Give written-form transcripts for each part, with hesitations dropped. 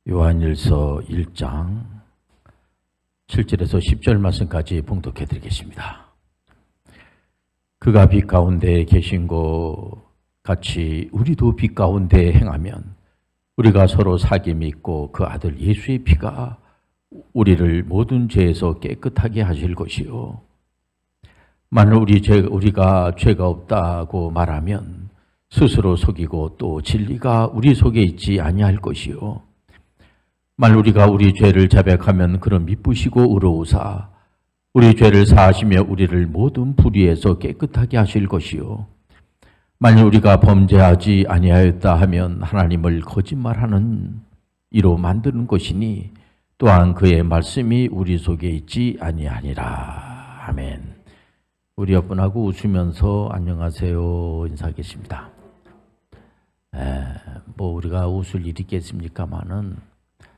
요한일서 1장 7절에서 10절 말씀까지 봉독해 드리겠습니다. 그가 빛 가운데 계신 것 같이 우리도 빛 가운데 행하면 우리가 서로 사귐이 있고 그 아들 예수의 피가 우리를 모든 죄에서 깨끗하게 하실 것이요. 만일 우리가 죄가 없다고 말하면 스스로 속이고 또 진리가 우리 속에 있지 아니할 것이요. 만일 우리가 우리 죄를 자백하면 그는 미쁘시고 의로우사 우리 죄를 사하시며 우리를 모든 불의에서 깨끗하게 하실 것이요. 만일 우리가 범죄하지 아니하였다 하면 하나님을 거짓말하는 이로 만드는 것이니 또한 그의 말씀이 우리 속에 있지 아니하니라. 아멘. 우리 옆분하고 웃으면서 안녕하세요 인사하겠습니다. 우리가 웃을 일이 있겠습니까마는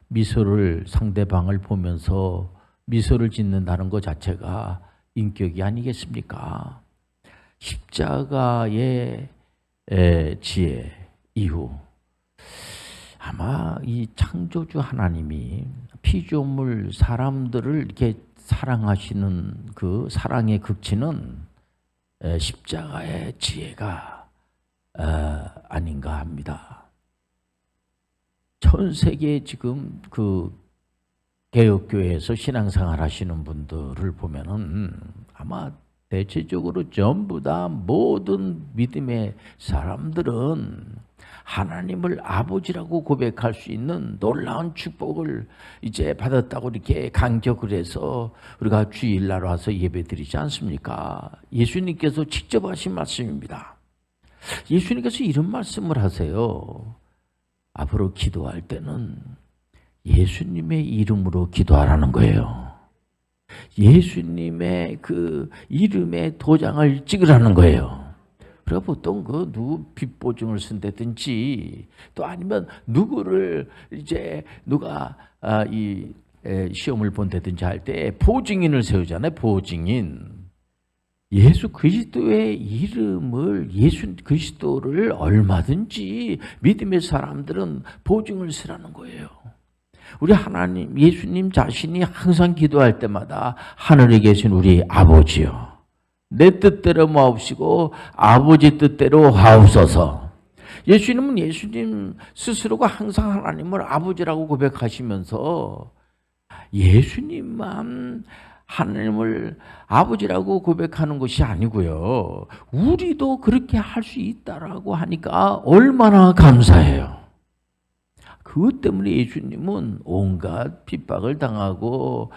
미소를 상대방을 보면서 미소를 짓는다는 것 자체가 인격이 아니겠습니까? 십자가의 지혜 이후 아마 이 창조주 하나님이 피조물 사람들을 이렇게 사랑하시는 그 사랑의 극치는 십자가의 지혜가 아닌가 합니다. 전 세계 지금 그 개혁교회에서 신앙생활 하시는 분들을 보면은 아마 대체적으로 전부 다 모든 믿음의 사람들은 하나님을 아버지라고 고백할 수 있는 놀라운 축복을 이제 받았다고 이렇게 간격을 해서 우리가 주일날 와서 예배드리지 않습니까? 예수님께서 직접 하신 말씀입니다. 예수님께서 이런 말씀을 하세요. 앞으로 기도할 때는 예수님의 이름으로 기도하라는 거예요. 예수님의 그 이름의 도장을 찍으라는 거예요. 그리고 보통 그 누구 빚보증을 쓴다든지 또 아니면 누구를 이제 누가 이 시험을 본다든지 할 때 보증인을 세우잖아요. 보증인. 예수 그리스도의 이름을 예수 그리스도를 얼마든지 믿음의 사람들은 보증을 쓰라는 거예요. 우리 하나님 예수님 자신이 항상 기도할 때마다 하늘에 계신 우리 아버지요. 내 뜻대로 마옵시고 아버지 뜻대로 하옵소서. 예수님은 예수님 스스로가 항상 하나님을 아버지라고 고백하시면서 예수님만 하나님을 아버지라고 고백하는 것이 아니고요. 우리도 그렇게 할 수 있다라고 하니까 얼마나 감사해요. 그것 때문에 예수님은 온갖 핍박을 당하고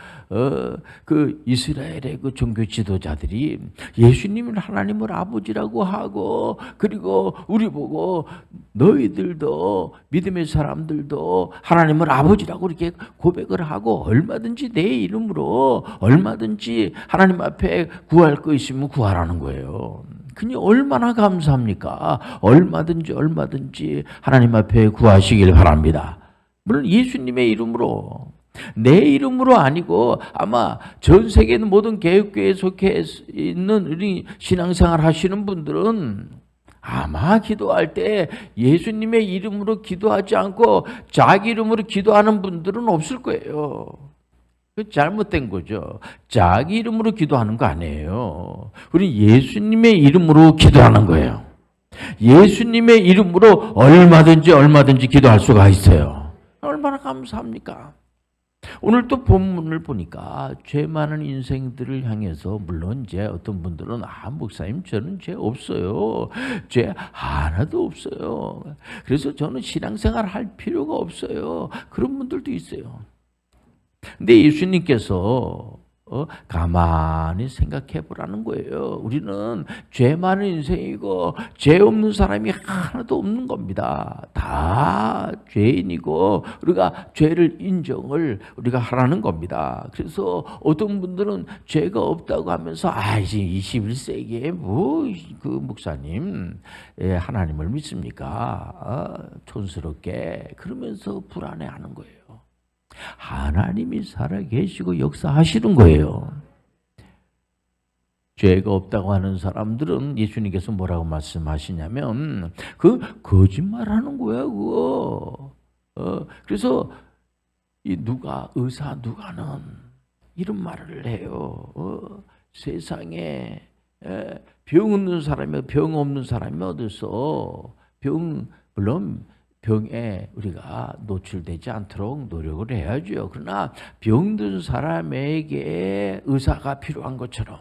그 이스라엘의 그 종교 지도자들이 예수님을 하나님을 아버지라고 하고 그리고 우리 보고 너희들도 믿음의 사람들도 하나님을 아버지라고 이렇게 고백을 하고 얼마든지 내 이름으로 얼마든지 하나님 앞에 구할 거 있으면 구하라는 거예요. 그니 얼마나 감사합니까? 얼마든지 하나님 앞에 구하시길 바랍니다. 물론 예수님의 이름으로, 내 이름으로 아니고 아마 전 세계 모든 개혁교회에 속해 있는 우리 신앙생활 하시는 분들은 아마 기도할 때 예수님의 이름으로 기도하지 않고 자기 이름으로 기도하는 분들은 없을 거예요. 잘못된 거죠. 자기 이름으로 기도하는 거 아니에요. 우리 예수님의 이름으로 기도하는 거예요. 예수님의 이름으로 얼마든지 기도할 수가 있어요. 얼마나 감사합니까? 오늘 또 본문을 보니까 죄 많은 인생들을 향해서 물론 이제 어떤 분들은 목사님 저는 죄 없어요. 죄 하나도 없어요. 그래서 저는 신앙생활 할 필요가 없어요. 그런 분들도 있어요. 근데 예수님께서 가만히 생각해 보라는 거예요. 우리는 죄 많은 인생이고 죄 없는 사람이 하나도 없는 겁니다. 다 죄인이고 우리가 죄를 인정을 우리가 하라는 겁니다. 그래서 어떤 분들은 죄가 없다고 하면서 이제 21세기에 그 목사님 하나님을 믿습니까? 촌스럽게 그러면서 불안해하는 거예요. 하나님이 살아계시고 역사하시는 거예요. 죄가 없다고 하는 사람들은 예수님께서 뭐라고 말씀하시냐면 그 거짓말하는 거야 그거. 그래서 이 누가 의사 누가는 이런 말을 해요. 세상에 병 없는 사람이 병 없는 사람이 어디서 물론 병에 우리가 노출되지 않도록 노력을 해야죠. 그러나 병든 사람에게 의사가 필요한 것처럼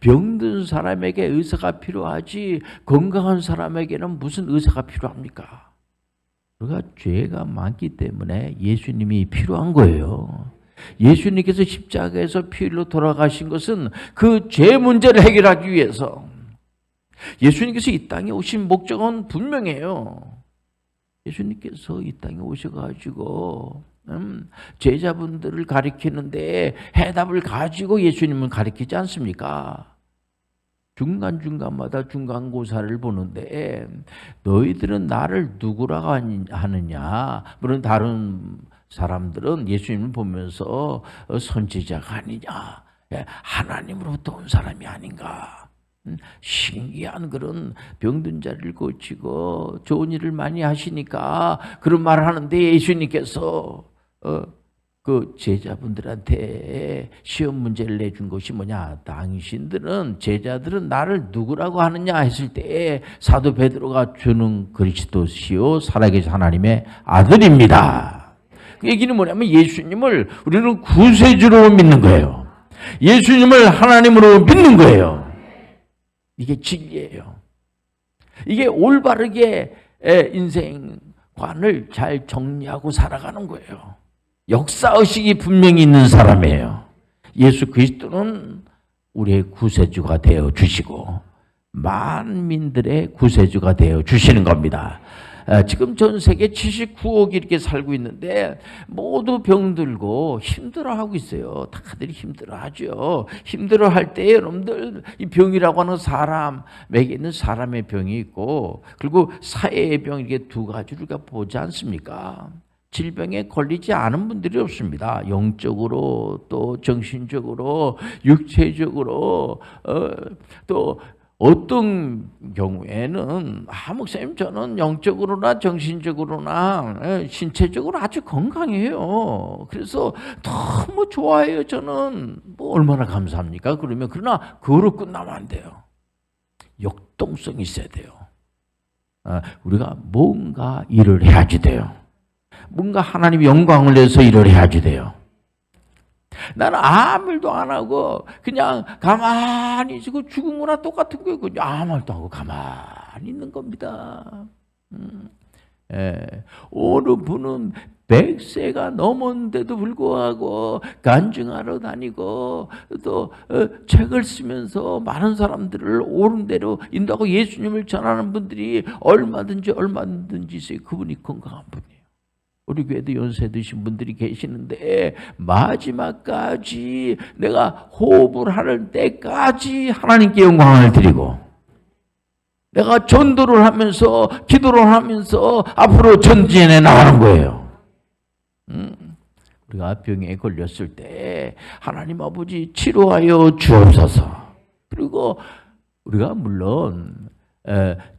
병든 사람에게 의사가 필요하지 건강한 사람에게는 무슨 의사가 필요합니까? 우리가 죄가 많기 때문에 예수님이 필요한 거예요. 예수님께서 십자가에서 피 흘려 돌아가신 것은 그 죄 문제를 해결하기 위해서. 예수님께서 이 땅에 오신 목적은 분명해요. 예수님께서 이 땅에 오셔가지고 제자분들을 가리키는데 해답을 가지고 예수님은 가리키지 않습니까? 중간중간마다 중간고사를 보는데 너희들은 나를 누구라고 하느냐? 물론 다른 사람들은 예수님을 보면서 선지자가 아니냐? 하나님으로부터 온 사람이 아닌가? 신기한 그런 병든 자를 고치고 좋은 일을 많이 하시니까 그런 말을 하는데 예수님께서 그 제자분들한테 시험 문제를 내준 것이 뭐냐? 당신들은 제자들은 나를 누구라고 하느냐 했을 때 사도 베드로가 주는 그리스도시요 살아계신 하나님의 아들입니다. 그 얘기는 뭐냐면 예수님을 우리는 구세주로 믿는 거예요. 예수님을 하나님으로 믿는 거예요. 이게 진리예요. 이게 올바르게 인생관을 잘 정리하고 살아가는 거예요. 역사의식이 분명히 있는 사람이에요. 예수 그리스도는 우리의 구세주가 되어 주시고 만민들의 구세주가 되어 주시는 겁니다. 지금 전 세계 79억이 이렇게 살고 있는데 모두 병들고 힘들어하고 있어요. 다들 힘들어하죠. 힘들어할 때 여러분들 이 병이라고 하는 사람에게 있는 사람의 병이 있고 그리고 사회의 병 이게 두 가지를 우리가 보지 않습니까? 질병에 걸리지 않은 분들이 없습니다. 영적으로 또 정신적으로 육체적으로 또 어떤 경우에는 목사님 저는 영적으로나 정신적으로나 신체적으로 아주 건강해요. 그래서 너무 좋아해요. 저는 뭐 얼마나 감사합니까? 그러나 그거로 끝나면 안 돼요. 역동성이 있어야 돼요. 우리가 뭔가 일을 해야지 돼요. 뭔가 하나님의 영광을 내서 일을 해야지 돼요. 나는 아무 일도 안 하고 그냥 가만히 있고 죽은 거나 똑같은 거예요. 그냥 아무 말도 안 하고 가만히 있는 겁니다. 어느 분은 100세가 넘었는데도 불구하고 간증하러 다니고 또 책을 쓰면서 많은 사람들을 옳은 대로 인도하고 예수님을 전하는 분들이 얼마든지 있어요. 그분이 건강한 분이에요. 우리 교회도 연세 드신 분들이 계시는데 마지막까지 내가 호흡을 하는 때까지 하나님께 영광을 드리고 내가 전도를 하면서 기도를 하면서 앞으로 전진해 나가는 거예요. 우리가 병에 걸렸을 때 하나님 아버지 치료하여 주옵소서. 그리고 우리가 물론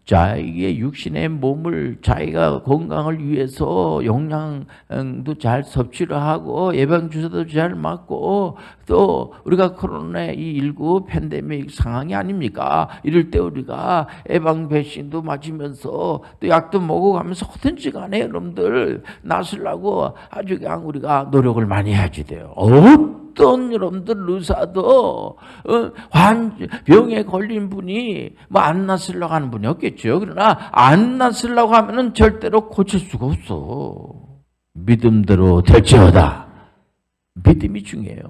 자기의 육신의 몸을 자기가 건강을 위해서 영양도 잘 섭취를 하고 예방주사도 잘 맞고 또 우리가 코로나19 팬데믹 상황이 아닙니까? 이럴 때 우리가 예방 백신도 맞으면서 또 약도 먹어가면서 어떤지 간에 여러분들 나으려고 아주 그냥 우리가 노력을 많이 해야지 돼요. 어떤 여러분들 의사도 병에 걸린 분이 뭐 안 낫으려고 하는 분이 없겠죠. 그러나 안 낫으려고 하면은 절대로 고칠 수가 없어. 믿음대로 될지어다. 믿음이 중요해요.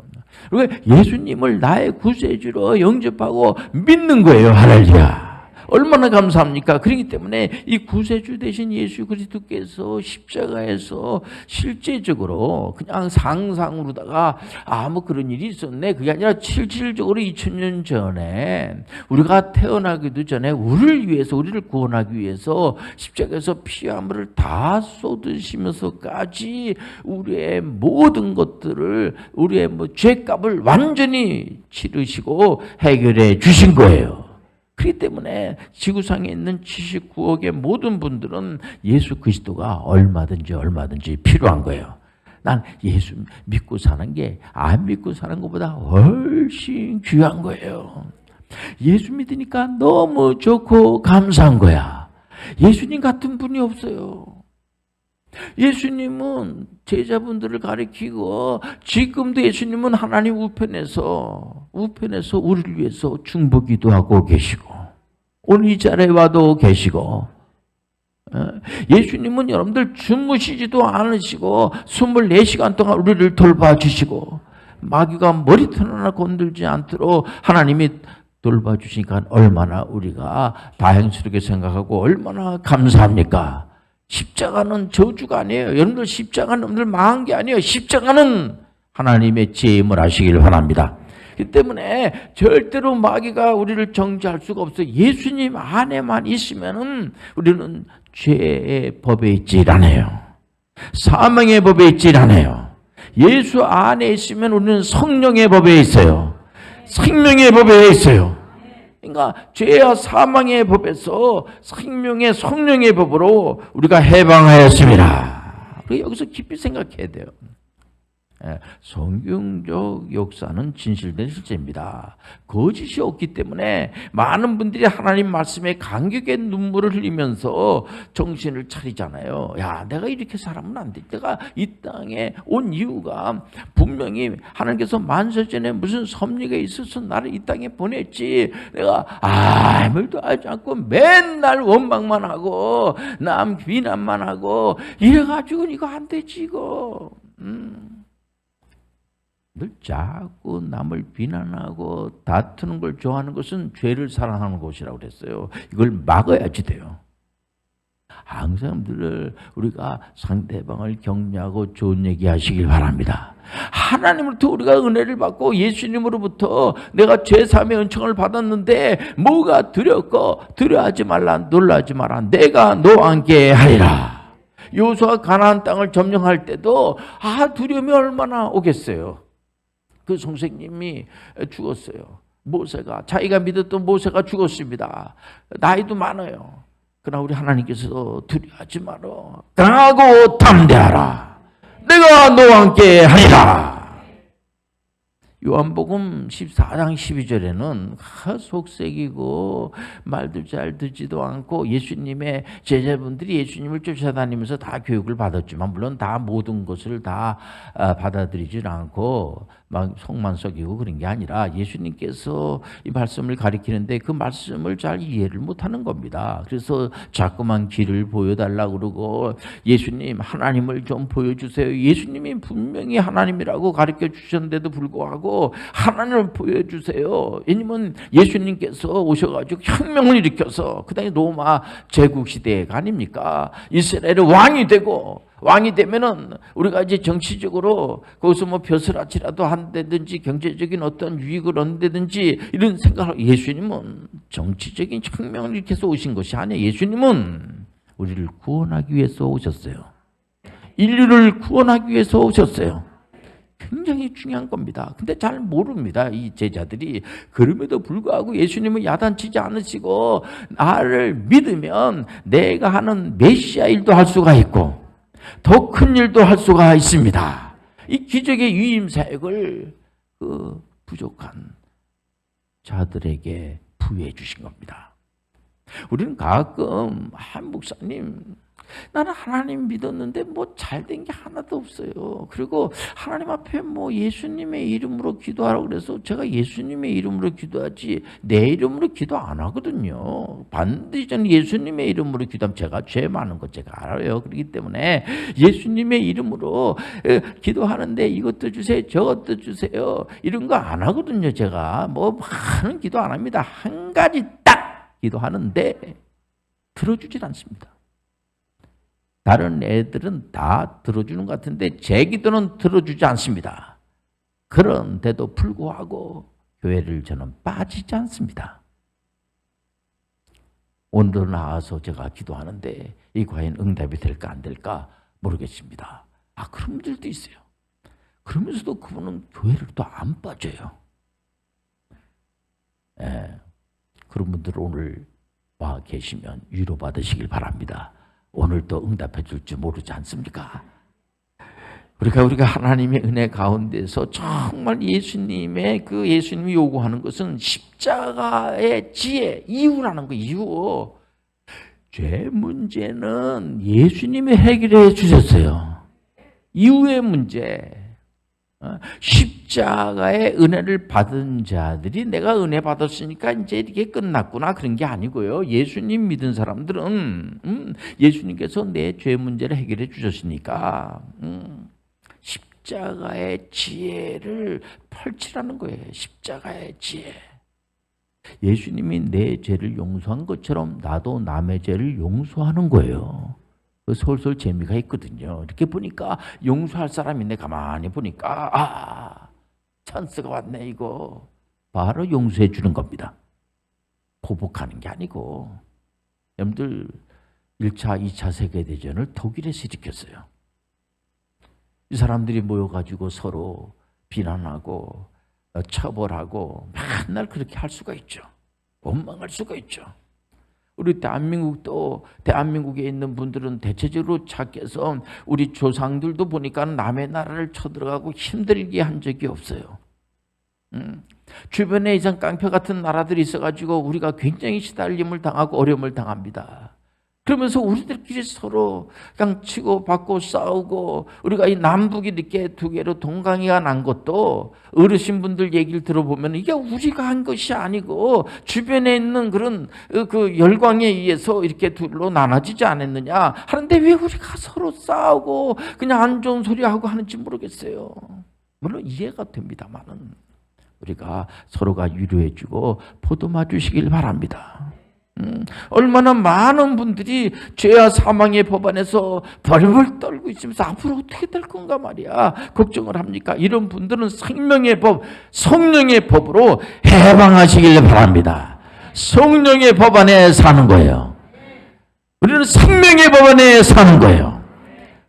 그리고 예수님을 나의 구세주로 영접하고 믿는 거예요. 할렐루야. 얼마나 감사합니까? 그렇기 때문에 이 구세주 되신 예수 그리스도께서 십자가에서 실제적으로 그냥 상상으로다가 뭐 그런 일이 있었네. 그게 아니라 실질적으로 2000년 전에 우리가 태어나기도 전에 우리를 구원하기 위해서 십자가에서 피와 물을 다 쏟으시면서까지 우리의 모든 것들을 우리의 죄값을 완전히 치르시고 해결해 주신 거예요. 그렇기 때문에 지구상에 있는 79억의 모든 분들은 예수 그리스도가 얼마든지 필요한 거예요. 난 예수 믿고 사는 게 안 믿고 사는 것보다 훨씬 귀한 거예요. 예수 믿으니까 너무 좋고 감사한 거야. 예수님 같은 분이 없어요. 예수님은 제자분들을 가리키고 지금도 예수님은 하나님 우편에서 우리를 위해서 중보기도 하고 계시고 오늘 이 자리에 와도 계시고 예수님은 여러분들 주무시지도 않으시고 24시간 동안 우리를 돌봐주시고 마귀가 머리털 하나 건들지 않도록 하나님이 돌봐주시니까 얼마나 우리가 다행스럽게 생각하고 얼마나 감사합니까? 십자가는 저주가 아니에요. 여러분들 십자가는 여러분들 망한 게 아니에요. 십자가는 하나님의 지혜임을 아시길 바랍니다. 그 때문에 절대로 마귀가 우리를 정죄할 수가 없어요. 예수님 안에만 있으면은 우리는 죄의 법에 있질 않아요. 사망의 법에 있질 않아요. 예수 안에 있으면 우리는 성령의 법에 있어요. 생명의 법에 있어요. 그러니까 죄와 사망의 법에서 생명의 성령의 법으로 우리가 해방하였습니다. 여기서 깊이 생각해야 돼요. 성경적 역사는 진실된 실제입니다. 거짓이 없기 때문에 많은 분들이 하나님 말씀에 감격의 눈물을 흘리면서 정신을 차리잖아요. 야, 내가 이렇게 살면 안 돼. 내가 이 땅에 온 이유가 분명히 하나님께서 만세전에 무슨 섭리가 있어서 나를 이 땅에 보냈지. 내가 아무것도 하지 않고 맨날 원망만 하고 남 비난만 하고 이래가지고 이거 안 되지 이거. 늘 자꾸 남을 비난하고 다투는 걸 좋아하는 것은 죄를 사랑하는 것이라고 그랬어요. 이걸 막아야지 돼요. 항상 늘 우리가 상대방을 격려하고 좋은 얘기 하시길 바랍니다. 하나님으로부터 우리가 은혜를 받고 예수님으로부터 내가 죄사함의 은총을 받았는데 뭐가 두렵고 두려워하지 말라 놀라지 마라 내가 너와 함께 하리라. 여호수아가 가나안 땅을 점령할 때도 두려움이 얼마나 오겠어요. 그 선생님이 죽었어요. 모세가 자기가 믿었던 모세가 죽었습니다. 나이도 많아요. 그러나 우리 하나님께서 두려워하지 마라. 강하고 담대하라. 내가 너와 함께 하리라. 요한복음 14장 12절에는 속색이고 말도 잘 듣지도 않고 예수님의 제자분들이 예수님을 쫓아다니면서 다 교육을 받았지만 물론 다 모든 것을 다 받아들이질 않고 막 속만 썩이고 그런 게 아니라 예수님께서 이 말씀을 가리키는데 그 말씀을 잘 이해를 못하는 겁니다. 그래서 자꾸만 길을 보여달라고 그러고 예수님 하나님을 좀 보여주세요. 예수님이 분명히 하나님이라고 가르쳐 주셨는데도 불구하고 하나님을 보여주세요. 왜냐면 예수님께서 오셔가지고 혁명을 일으켜서 그 다음에 로마 제국시대가 아닙니까? 이스라엘의 왕이 되고 왕이 되면은 우리가 이제 정치적으로 거기서 뭐 벼슬아치라도 한다든지 경제적인 어떤 유익을 얻는다든지 이런 생각을 예수님은 정치적인 혁명을 일으켜서 오신 것이 아니에요. 예수님은 우리를 구원하기 위해서 오셨어요. 인류를 구원하기 위해서 오셨어요. 굉장히 중요한 겁니다. 근데 잘 모릅니다. 이 제자들이. 그럼에도 불구하고 예수님은 야단치지 않으시고 나를 믿으면 내가 하는 메시아 일도 할 수가 있고 더 큰 일도 할 수가 있습니다. 이 기적의 위임 사역을 그 부족한 자들에게 부여해 주신 겁니다. 우리는 가끔 목사님 나는 하나님 믿었는데 뭐 잘된 게 하나도 없어요. 그리고 하나님 앞에 뭐 예수님의 이름으로 기도하라고 그래서 제가 예수님의 이름으로 기도하지 내 이름으로 기도 안 하거든요. 반드시 저는 예수님의 이름으로 기도하면 제가 죄 많은 거 제가 알아요. 그렇기 때문에 예수님의 이름으로 기도하는데 이것도 주세요 저것도 주세요 이런 거 안 하거든요. 제가 뭐 많은 기도 안 합니다. 한 가지 딱 기도하는데 들어주질 않습니다. 다른 애들은 다 들어주는 것 같은데 제 기도는 들어주지 않습니다. 그런데도 불구하고 교회를 저는 빠지지 않습니다. 오늘도 나와서 제가 기도하는데 이 과연 응답이 될까 안 될까 모르겠습니다. 그런 분들도 있어요. 그러면서도 그분은 교회를 또 안 빠져요. 그런 분들 오늘 와 계시면 위로받으시길 바랍니다. 오늘 또 응답해 줄지 모르지 않습니까? 우리가 하나님의 은혜 가운데서 정말 예수님이 요구하는 것은 십자가의 지혜, 이유라는 거, 이유. 죄 문제는 예수님이 해결해 주셨어요. 이유의 문제. 십자가의 은혜를 받은 자들이 내가 은혜 받았으니까 이제 이게 끝났구나 그런 게 아니고요. 예수님 믿은 사람들은 예수님께서 내 죄 문제를 해결해 주셨으니까 십자가의 지혜를 펼치라는 거예요. 십자가의 지혜. 예수님이 내 죄를 용서한 것처럼 나도 남의 죄를 용서하는 거예요. 솔솔 재미가 있거든요. 이렇게 보니까 용서할 사람이 있네. 가만히 보니까 찬스가 왔네 이거. 바로 용서해 주는 겁니다. 보복하는 게 아니고. 여러분들 1차, 2차 세계대전을 독일에서 일으켰어요. 이 사람들이 모여가지고 서로 비난하고 처벌하고 맨날 그렇게 할 수가 있죠. 원망할 수가 있죠. 우리 대한민국에 있는 분들은 대체적으로 착해서 우리 조상들도 보니까 남의 나라를 쳐들어가고 힘들게 한 적이 없어요. 주변에 이상 깡패 같은 나라들이 있어가지고 우리가 굉장히 시달림을 당하고 어려움을 당합니다. 그러면서 우리들끼리 서로 그냥 치고받고 싸우고 우리가 이 남북이 이렇게 두 개로 동강이가 난 것도 어르신분들 얘기를 들어보면 이게 우리가 한 것이 아니고 주변에 있는 그런 그 열광에 의해서 이렇게 둘로 나눠지지 않았느냐 하는데 왜 우리가 서로 싸우고 그냥 안 좋은 소리 하고 하는지 모르겠어요. 물론 이해가 됩니다만은 우리가 서로가 위로해주고 보듬어 주시길 바랍니다. 얼마나 많은 분들이 죄와 사망의 법안에서 벌벌 떨고 있으면서 앞으로 어떻게 될 건가 말이야 걱정을 합니까? 이런 분들은 생명의 법, 성령의 법으로 해방하시길 바랍니다. 성령의 법 안에 사는 거예요. 우리는 생명의 법 안에 사는 거예요.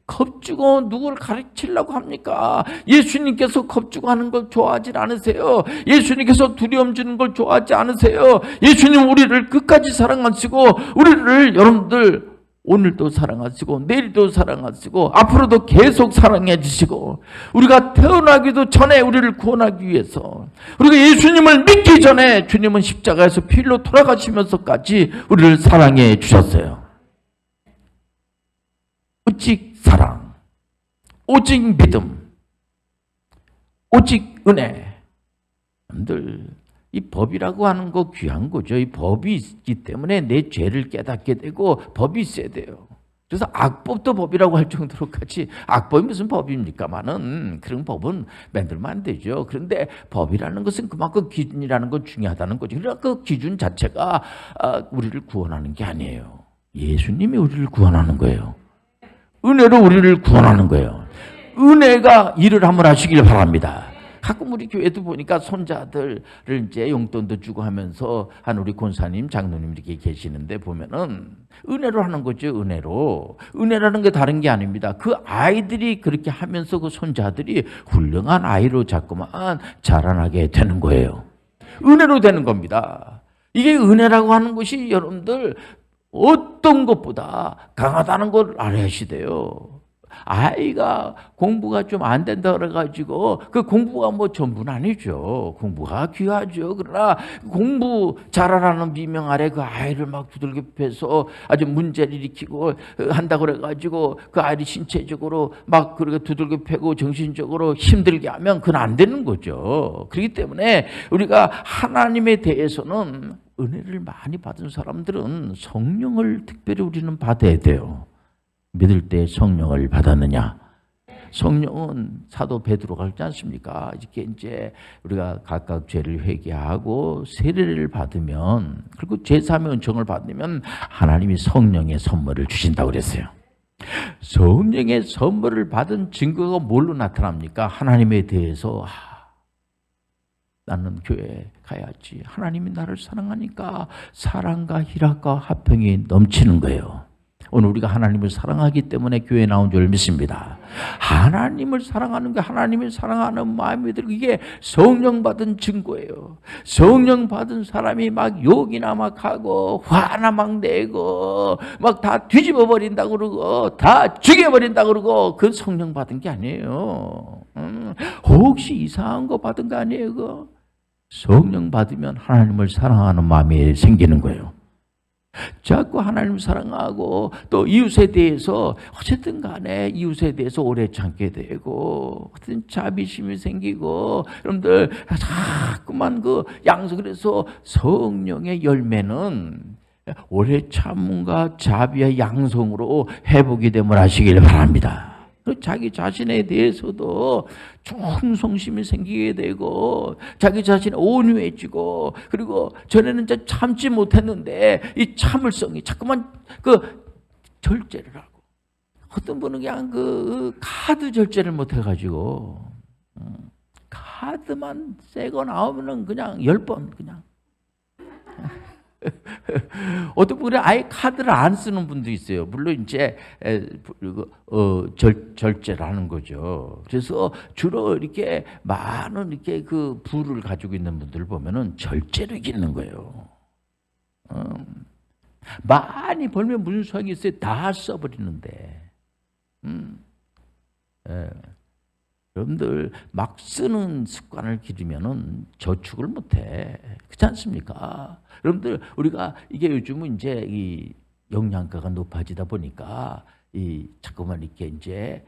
겁주고 누구를 가르치려고 합니까? 예수님께서 겁주고 하는 걸 좋아하지 않으세요? 예수님께서 두려움 주는 걸 좋아하지 않으세요? 예수님 우리를 끝까지 사랑하시고 우리를 여러분들 오늘도 사랑하시고 내일도 사랑하시고 앞으로도 계속 사랑해 주시고 우리가 태어나기도 전에 우리를 구원하기 위해서 우리가 예수님을 믿기 전에 주님은 십자가에서 피 흘려 돌아가시면서까지 우리를 사랑해 주셨어요. 오직 사랑, 오직 믿음, 오직 은혜. 여러분들 이 법이라고 하는 거 귀한 거죠. 이 법이 있기 때문에 내 죄를 깨닫게 되고 법이 있어야 돼요. 그래서 악법도 법이라고 할 정도로까지 악법이 무슨 법입니까마는 그런 법은 만들면 안 되죠. 그런데 법이라는 것은 그만큼 기준이라는 건 중요하다는 거죠. 그러니까 그 기준 자체가 우리를 구원하는 게 아니에요. 예수님이 우리를 구원하는 거예요. 은혜로 우리를 구원하는 거예요. 은혜가 일을 한번 하시길 바랍니다. 가끔 우리 교회도 보니까 손자들을 이제 용돈도 주고 하면서 한 우리 권사님, 장로님 이렇게 계시는데 보면은 은혜로 하는 거죠. 은혜로. 은혜라는 게 다른 게 아닙니다. 그 아이들이 그렇게 하면서 그 손자들이 훌륭한 아이로 자꾸만 자라나게 되는 거예요. 은혜로 되는 겁니다. 이게 은혜라고 하는 것이 여러분들 어떤 것보다 강하다는 걸 알아야시 돼요. 아이가 공부가 좀 안 된다 그래가지고 그 공부가 뭐 전부는 아니죠. 공부가 귀하죠. 그러나 공부 잘하라는 비명 아래 그 아이를 막 두들겨 패서 아주 문제를 일으키고 한다 그래가지고 그 아이를 신체적으로 막 그렇게 두들겨 패고 정신적으로 힘들게 하면 그건 안 되는 거죠. 그렇기 때문에 우리가 하나님에 대해서는 은혜를 많이 받은 사람들은 성령을 특별히 우리는 받아야 돼요. 믿을 때 성령을 받았느냐? 성령은 사도 베드로가 그러지 않습니까? 이렇게 이제 우리가 각각 죄를 회개하고 세례를 받으면 그리고 제3의 은총을 받으면 하나님이 성령의 선물을 주신다고 그랬어요. 성령의 선물을 받은 증거가 뭘로 나타납니까? 하나님에 대해서 나는 교회에 가야지. 하나님이 나를 사랑하니까 사랑과 희락과 화평이 넘치는 거예요. 오늘 우리가 하나님을 사랑하기 때문에 교회에 나온 줄 믿습니다. 하나님을 사랑하는 게 하나님을 사랑하는 마음이 들고 이게 성령 받은 증거예요. 성령 받은 사람이 막 욕이나 막 하고 화나 막 내고 막 다 뒤집어 버린다고 그러고 다 죽여버린다고 그러고 그 성령 받은 게 아니에요. 혹시 이상한 거 받은 거 아니에요? 그거? 성령 받으면 하나님을 사랑하는 마음이 생기는 거예요. 자꾸 하나님 사랑하고 또 이웃에 대해서 어쨌든 간에 이웃에 대해서 오래 참게 되고 어떤 자비심이 생기고 여러분들 자꾸만 그 양성 그래서 성령의 열매는 오래 참음과 자비와 양성으로 회복이 됨을 아시길 바랍니다. 자기 자신에 대해서도 충성심이 생기게 되고 자기 자신이 온유해지고 그리고 전에는 참지 못했는데 이 참을성이 자꾸만 그 절제를 하고 어떤 분은 그냥 그 카드 절제를 못해가지고 카드만 새 거 나오면은 그냥 10번 그냥 어떤 분은 아예 카드를 안 쓰는 분도 있어요. 물론 이제 절제를 하는 거죠. 그래서 주로 이렇게 많은 이렇게 그 부를 가지고 있는 분들 보면은 절제를 있는 거예요. 많이 벌면 무슨 소용이 있어요? 다 써버리는데. 여러분들 막 쓰는 습관을 기르면은 저축을 못해. 그렇지 않습니까? 여러분들 우리가 이게 요즘은 이제 이 영양가가 높아지다 보니까 이 자꾸만 이렇게 이제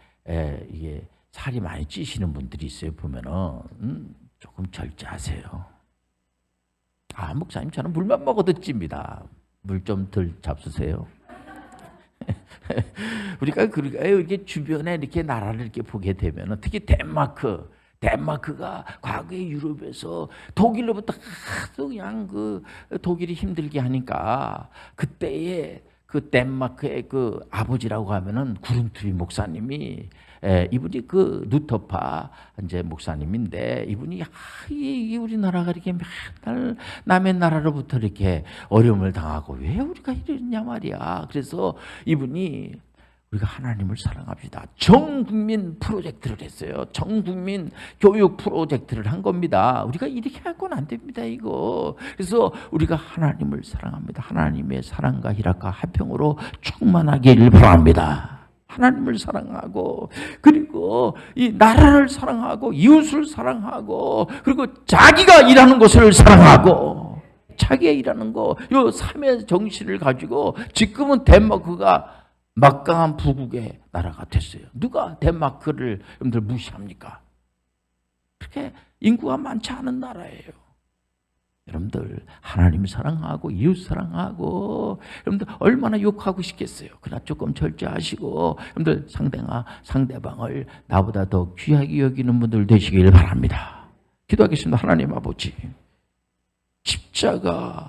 이게 살이 많이 찌시는 분들이 있어요. 보면은 조금 절제하세요. 아 목사님 저는 물만 먹어도 찝니다. 물 좀 덜 잡수세요. 우리가 이렇게 주변에 이렇게 나라를 이렇게 보게 되면 특히 덴마크가 과거에 유럽에서 독일로부터 하도 그냥 그 독일이 힘들게 하니까 그때에 그 덴마크의 그 아버지라고 하면은 구른투비 목사님이 이분이 그 루터파 이제 목사님인데 이분이 이 우리나라가 이렇게 맨날 남의 나라로부터 이렇게 어려움을 당하고 왜 우리가 이러냐 말이야. 그래서 이분이 우리가 하나님을 사랑합시다. 전국민 프로젝트를 했어요. 전국민 교육 프로젝트를 한 겁니다. 우리가 이렇게 하고는 안 됩니다, 이거. 그래서 우리가 하나님을 사랑합니다. 하나님의 사랑과 희락과 화평으로 충만하기를 바랍니다. 하나님을 사랑하고 그리고 이 나라를 사랑하고 이웃을 사랑하고 그리고 자기가 일하는 것을 사랑하고 자기가 일하는 거 요 삼의 정신을 가지고 지금은 덴마크가 막강한 부국의 나라가 됐어요. 누가 덴마크를 여러분들 무시합니까? 그렇게 인구가 많지 않은 나라예요. 여러분들 하나님 사랑하고 이웃 사랑하고 여러분들 얼마나 욕하고 싶겠어요. 그러나 조금 절제하시고 여러분들 상대방을 나보다 더 귀하게 여기는 분들 되시길 바랍니다. 기도하겠습니다. 하나님 아버지, 십자가는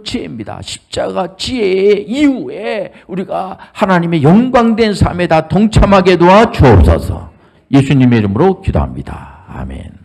지혜입니다. 십자가 지혜의 이후에 우리가 하나님의 영광된 삶에 다 동참하게 도와 주옵소서. 예수님의 이름으로 기도합니다. 아멘.